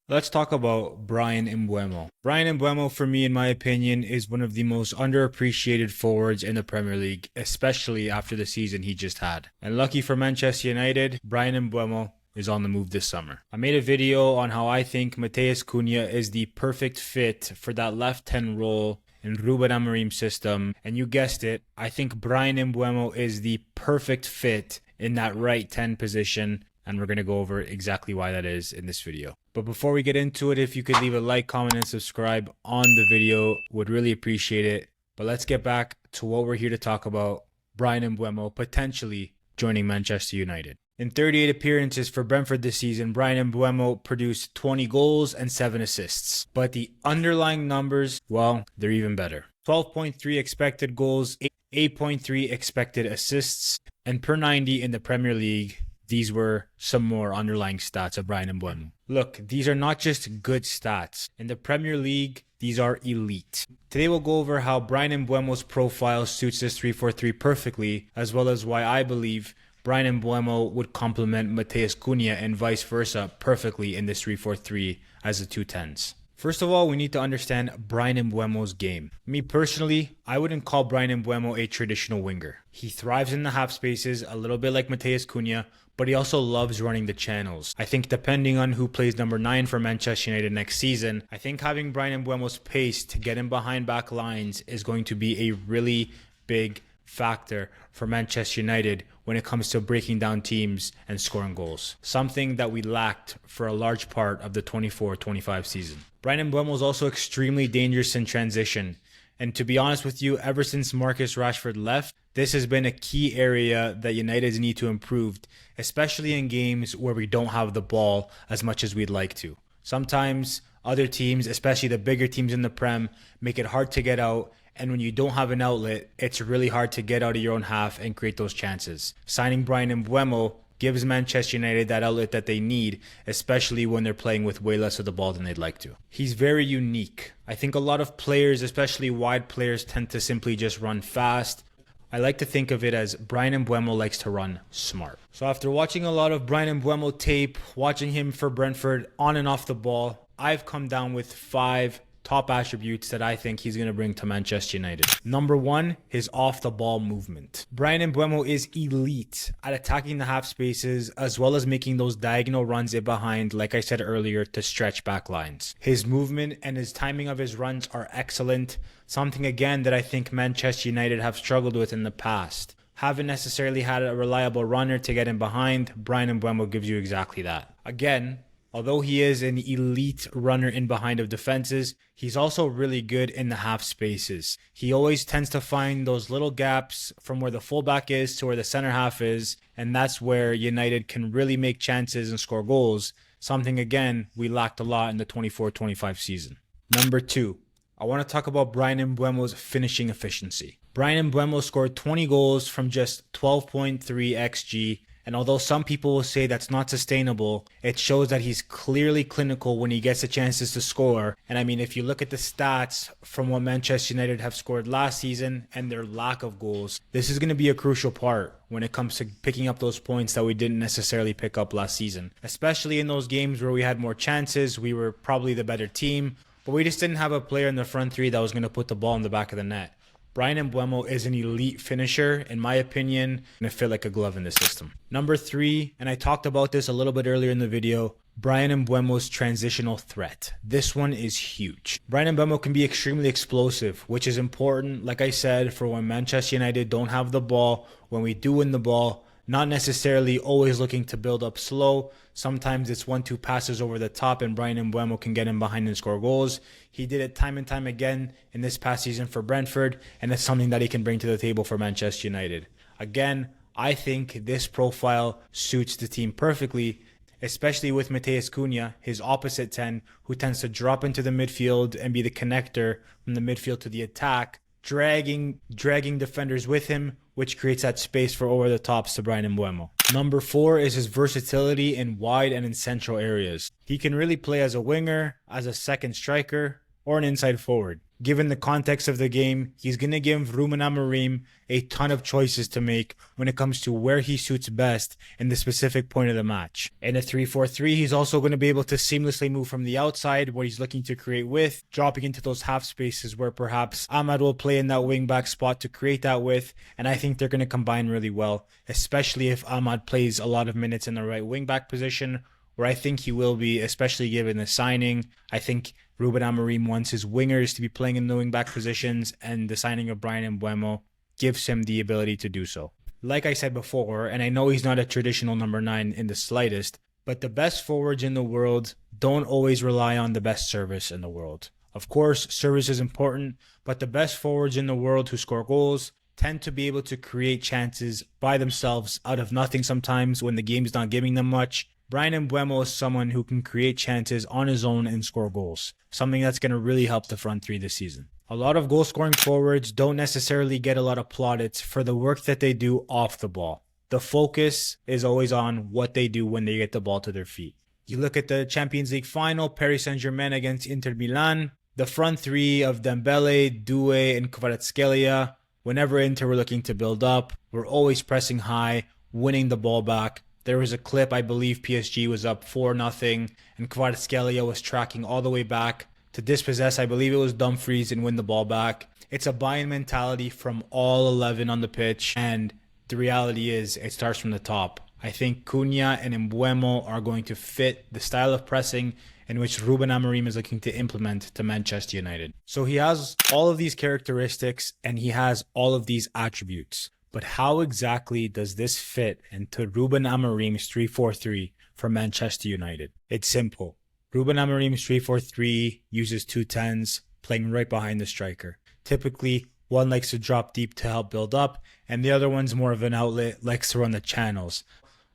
Let's talk about Bryan Mbeumo. Bryan Mbeumo, for me, in my opinion, is one of the most underappreciated forwards in the Premier League, especially after the season he just had. And lucky for Manchester United, Bryan Mbeumo is on the move this summer. I made a video on how I think Matheus Cunha is the perfect fit for that left 10 role in Ruben Amorim's system. And you guessed it, I think Bryan Mbeumo is the perfect fit in that right 10 position. And we're going to go over exactly why that is in this video. But before we get into it, if you could leave a like, comment, and subscribe on the video, would really appreciate it. But let's get back to what we're here to talk about. Bryan Mbeumo potentially joining Manchester United. In 38 appearances for Brentford this season, Bryan Mbeumo produced 20 goals and 7 assists. But the underlying numbers, well, they're even better. 12.3 expected goals, 8.3 expected assists, and per 90 in the Premier League. These were some more underlying stats of Bryan Mbeumo. Look, these are not just good stats. In the Premier League, these are elite. Today we'll go over how Bryan Mbeumo's profile suits this 3-4-3 perfectly, as well as why I believe Bryan Mbeumo would complement Matheus Cunha and vice versa perfectly in this 3-4-3 as the 2-10s. First of all, we need to understand Bryan Mbeumo's game. Me personally, I wouldn't call Bryan Mbeumo a traditional winger. He thrives in the half spaces, a little bit like Matheus Cunha, but he also loves running the channels. I think depending on who plays number 9 for Manchester United next season, I think having Bryan Mbeumo's pace to get in behind back lines is going to be a really big factor for Manchester United when it comes to breaking down teams and scoring goals. Something that we lacked for a large part of the 24-25 season. Bryan Mbeumo is also extremely dangerous in transition. And to be honest with you, ever since Marcus Rashford left, this has been a key area that United need to improve, especially in games where we don't have the ball as much as we'd like to. Sometimes other teams, especially the bigger teams in the Prem, make it hard to get out. And when you don't have an outlet, it's really hard to get out of your own half and create those chances. Signing Bryan Mbeumo gives Manchester United that outlet that they need, especially when they're playing with way less of the ball than they'd like to. He's very unique. I think a lot of players, especially wide players, tend to simply just run fast. I like to think of it as Bryan Mbeumo likes to run smart. So after watching a lot of Bryan Mbeumo tape, watching him for Brentford on and off the ball, I've come down with 5 top attributes that I think he's going to bring to Manchester United. Number 1, his off-the-ball movement. Bryan Mbeumo is elite at attacking the half spaces as well as making those diagonal runs in behind, like I said earlier, to stretch back lines. His movement and his timing of his runs are excellent, something again that I think Manchester United have struggled with in the past. Haven't necessarily had a reliable runner to get in behind. Bryan Mbeumo gives you exactly that. Again, although he is an elite runner in behind of defenses, he's also really good in the half spaces. He always tends to find those little gaps from where the fullback is to where the center half is, and that's where United can really make chances and score goals, something again we lacked a lot in the 24-25 season. Number 2, I want to talk about Bryan Mbeumo's finishing efficiency. Bryan Mbeumo scored 20 goals from just 12.3 xG. And although some people will say that's not sustainable, it shows that he's clearly clinical when he gets the chances to score. And I mean, if you look at the stats from what Manchester United have scored last season and their lack of goals, this is going to be a crucial part when it comes to picking up those points that we didn't necessarily pick up last season. Especially in those games where we had more chances, we were probably the better team, but we just didn't have a player in the front 3 that was going to put the ball in the back of the net. Bryan Mbeumo is an elite finisher, in my opinion, and it fit like a glove in the system. Number 3, and I talked about this a little bit earlier in the video, Bryan Mbeumo's transitional threat. This one is huge. Bryan Mbeumo can be extremely explosive, which is important, like I said, for when Manchester United don't have the ball, when we do win the ball, not necessarily always looking to build up slow. Sometimes it's 1-2 passes over the top and Bryan Mbeumo can get in behind and score goals. He did it time and time again in this past season for Brentford, and it's something that he can bring to the table for Manchester United. Again, I think this profile suits the team perfectly, especially with Matheus Cunha, his opposite 10, who tends to drop into the midfield and be the connector from the midfield to the attack, dragging defenders with him, which creates that space for over the tops to Bryan Mbeumo. Number 4 is his versatility in wide and in central areas. He can really play as a winger, as a second striker, or an inside forward. Given the context of the game, he's going to give Ruben Amorim a ton of choices to make when it comes to where he suits best in the specific point of the match. In a 3-4-3, he's also going to be able to seamlessly move from the outside where he's looking to create width, dropping into those half spaces where perhaps Ahmad will play in that wing back spot to create that width, and I think they're going to combine really well, especially if Ahmad plays a lot of minutes in the right wing back position, where I think he will be, especially given the signing. I think Ruben Amorim wants his wingers to be playing in the wing-back positions, and the signing of Bryan Mbeumo gives him the ability to do so. Like I said before, and I know he's not a traditional number 9 in the slightest, but the best forwards in the world don't always rely on the best service in the world. Of course, service is important, but the best forwards in the world who score goals tend to be able to create chances by themselves out of nothing sometimes when the game's not giving them much. Bryan Mbeumo is someone who can create chances on his own and score goals, something that's going to really help the front three this season. A lot of goal-scoring forwards don't necessarily get a lot of plaudits for the work that they do off the ball. The focus is always on what they do when they get the ball to their feet. You look at the Champions League final, Paris Saint-Germain against Inter Milan, the front three of Dembele, Doué, and Kvaratskhelia, whenever Inter were looking to build up, were always pressing high, winning the ball back. There was a clip, I believe PSG was up 4-0, and Kvaratskhelia was tracking all the way back to dispossess, I believe it was Dumfries, and win the ball back. It's a buy-in mentality from all 11 on the pitch, and the reality is it starts from the top. I think Cunha and Mbeumo are going to fit the style of pressing in which Ruben Amorim is looking to implement to Manchester United. So he has all of these characteristics, and he has all of these attributes. But how exactly does this fit into Ruben Amorim's 3-4-3 for Manchester United? It's simple. Ruben Amorim's 3-4-3 uses 2 10s playing right behind the striker. Typically, one likes to drop deep to help build up, and the other one's more of an outlet, likes to run the channels.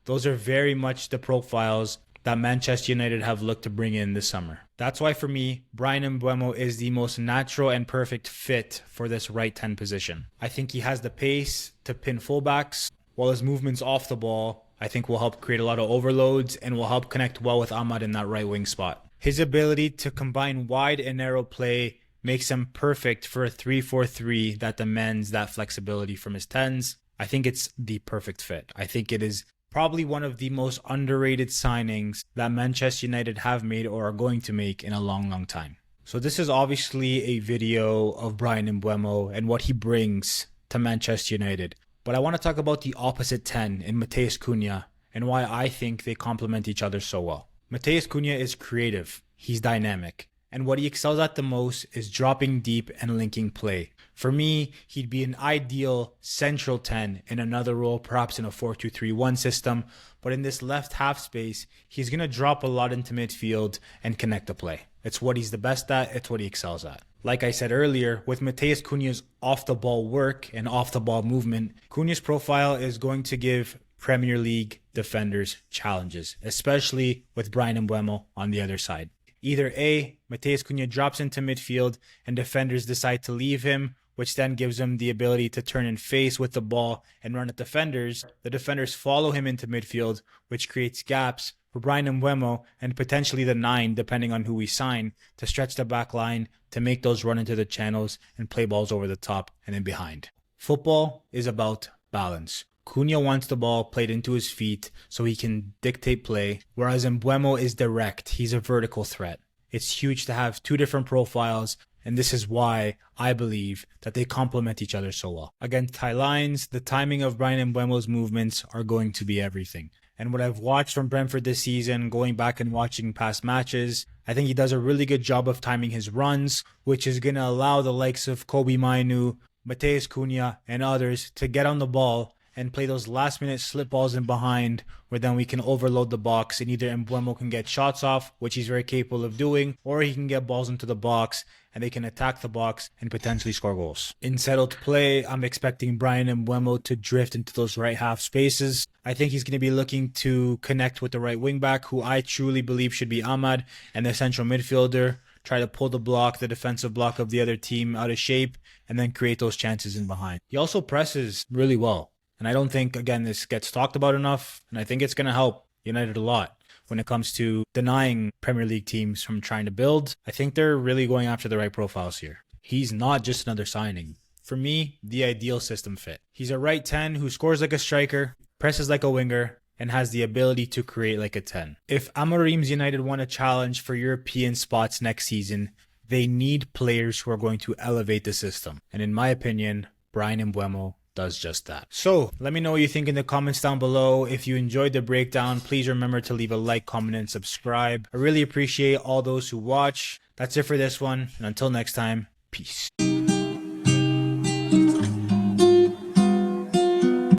Those are very much the profiles that Manchester United have looked to bring in this summer. That's why for me, Bryan Mbeumo is the most natural and perfect fit for this right 10 position. I think he has the pace to pin fullbacks, while his movements off the ball I think will help create a lot of overloads and will help connect well with Ahmad in that right wing spot. His ability to combine wide and narrow play makes him perfect for a 3-4-3 that demands that flexibility from his 10s. I think it's the perfect fit. I think it is probably one of the most underrated signings that Manchester United have made or are going to make in a long, long time. So this is obviously a video of Bryan Mbeumo and what he brings to Manchester United. But I want to talk about the opposite 10 in Matheus Cunha and why I think they complement each other so well. Matheus Cunha is creative. He's dynamic. And what he excels at the most is dropping deep and linking play. For me, he'd be an ideal central 10 in another role, perhaps in a 4-2-3-1 system. But in this left half space, he's going to drop a lot into midfield and connect the play. It's what he's the best at. It's what he excels at. Like I said earlier, with Matheus Cunha's off-the-ball work and off-the-ball movement, Cunha's profile is going to give Premier League defenders challenges, especially with Bryan Mbeumo on the other side. Either A, Matheus Cunha drops into midfield and defenders decide to leave him, which then gives him the ability to turn and face with the ball and run at defenders. The defenders follow him into midfield, which creates gaps for Bryan Mbeumo and potentially the 9, depending on who we sign, to stretch the back line, to make those run into the channels and play balls over the top and in behind. Football is about balance. Cunha wants the ball played into his feet so he can dictate play, whereas Mbeumo is direct. He's a vertical threat. It's huge to have 2 different profiles, and this is why I believe that they complement each other so well. Against high lines, the timing of Bryan Mbeumo's movements are going to be everything. And what I've watched from Brentford this season, going back and watching past matches, I think he does a really good job of timing his runs, which is going to allow the likes of Kobbie Mainoo, Matheus Cunha, and others to get on the ball and play those last-minute slip balls in behind, where then we can overload the box and either Mbeumo can get shots off, which he's very capable of doing, or he can get balls into the box and they can attack the box and potentially score goals. In settled play, I'm expecting Bryan Mbeumo to drift into those right half spaces. I think he's going to be looking to connect with the right wing back, who I truly believe should be Ahmad, and the central midfielder, try to pull the defensive block of the other team out of shape, and then create those chances in behind. He also presses really well. And I don't think, again, this gets talked about enough, and I think it's going to help United a lot. when it comes to denying Premier League teams from trying to build. I think they're really going after the right profiles here. He's not just another signing. For me, the ideal system fit. He's a right 10 who scores like a striker, presses like a winger, and has the ability to create like a 10. If Amorim's United want a challenge for European spots next season, they need players who are going to elevate the system. And in my opinion, Bryan Mbeumo does just that. So let me know what you think in the comments down below. If you enjoyed the breakdown, please remember to leave a like, comment, and subscribe. I really appreciate all those who watch. That's it for this one. And until next time, peace.